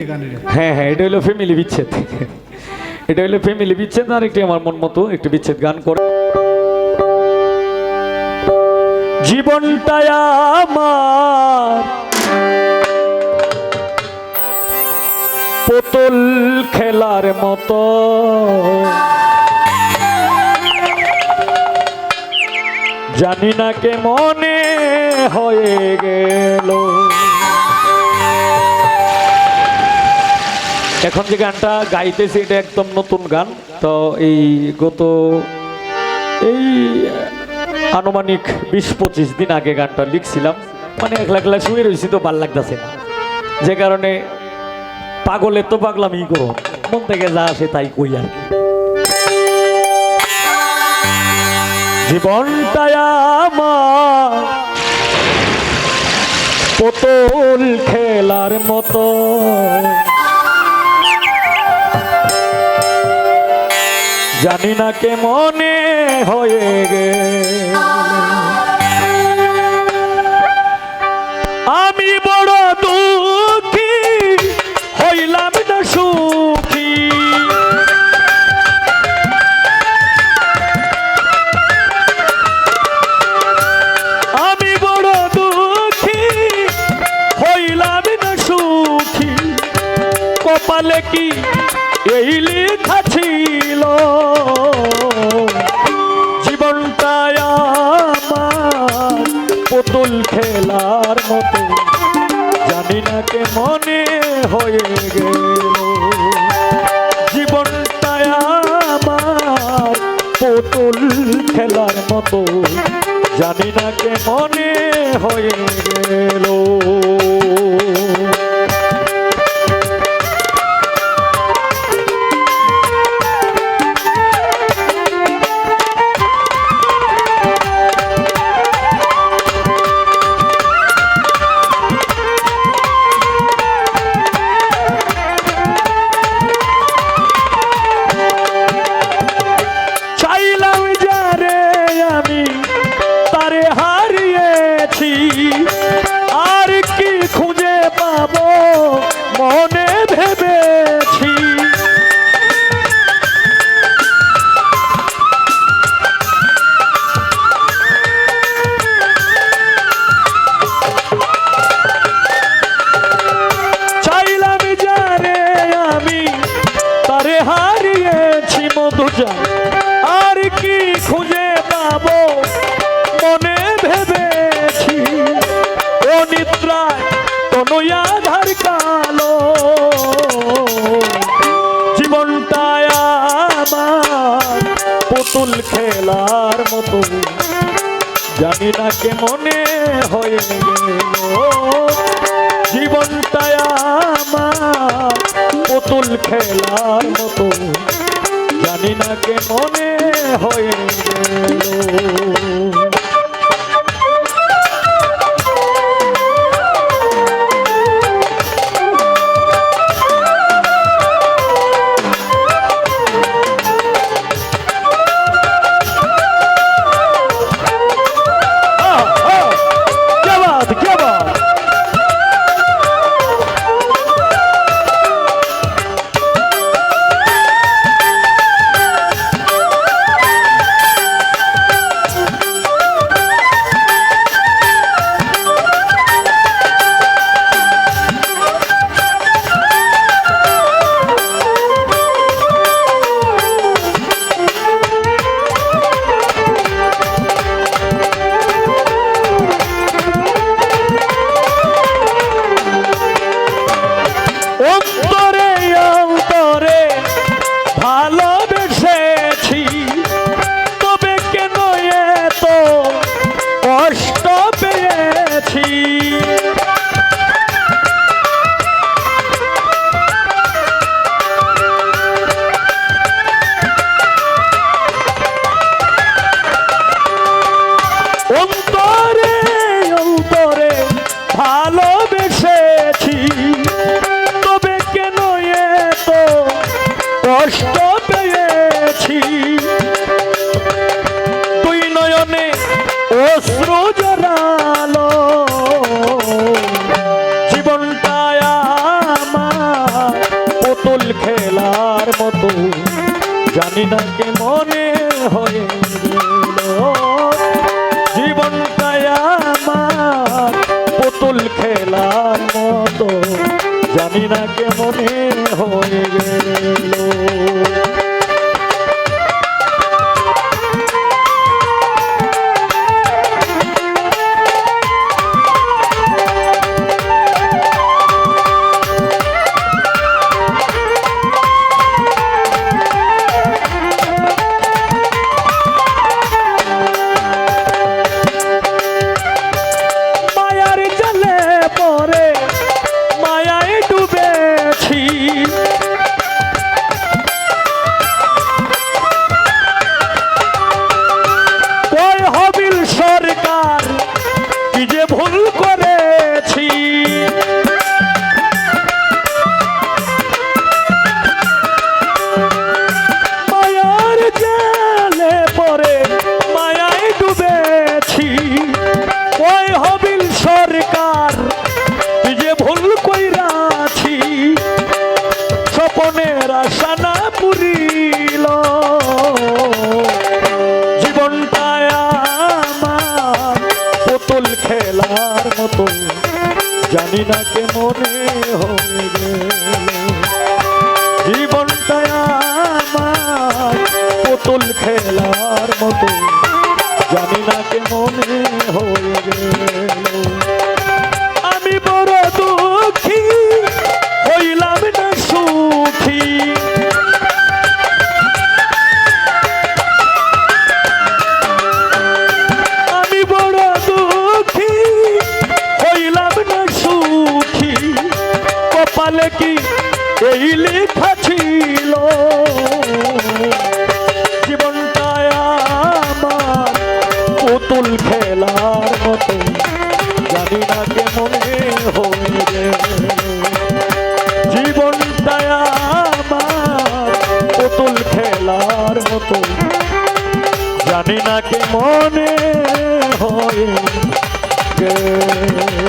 হ্যাঁ হ্যাঁ, এটা হলো ফ্যামিলি বিচ্ছেদ। এটা হলো ফ্যামিলি বিচ্ছেদ, আর একটি আমার মন মতো একটি বিচ্ছেদ গান করে। জীবনটাই আমার পুতুল খেলার মতো, জানি না কে মনে হয়ে গেল। এখন যে গানটা গাইতেছি এটা একদম নতুন গান। তো এই আনুমানিক 20-25 দিন আগে গানটা লিখছিলাম। মানে একলা একলা শুয়ে রয়েছি তো ভাল লাগতেছে না, যে কারণে পাগলের তো পাগলামি করো, মন থেকে যা আসে তাই কই আর কি। জীবনটাই আমার পুতুল খেলার মতো, জানি না কে মনে হয়ে গেল। আমি বড় দুঃখী হইলাম না সুখী, আমি বড় দুঃখী হইলাম না সুখী, কপালে কি এই লেখা ছিল। জীবনটাই আমার পুতুল খেলার মতো, জানি না কে মনে হয়ে গেল। জীবনটাই আমার পুতুল খেলার মতো, জানি না কে মনে হয়ে গেল। আর কি খুঁজে পাবো মনে ভেবেছি, চাইলাম যারে আমি তারে হারিয়েছি মধুজা, আর কি খুঁজে পাবো মনে ভেবেছি। নিদ্রায় তনয়া ধার কালো, জীবনটাই আমার পুতুল খেলার মতো, জানি না কে মনে হয়ে গেল। জীবনটাই আমার পুতুল খেলার মতো, জানি না কে মনে হয়ে গেল। খেলার মতো জানি না কে মনে হয়ে গেল জীবনটাই আমার পুতুল খেলার মতো জানি না কে মনে হয়ে গেল খেলার মতো জানি না কে মনে হয়ে গেল জীবনটা আমার পুতুল খেলার মতো জানি না কে মনে হয়ে গেল আমি বড় দুঃখী হইলাম না সুখী কপালে কি এই লেখা ছিল জীবনটাই আমার পুতুল খেলার মতো জানি না কে মনে হয়ে গেল জীবনটাই আমার পুতুল খেলার মতো জানি না কে মনে হয়ে গেল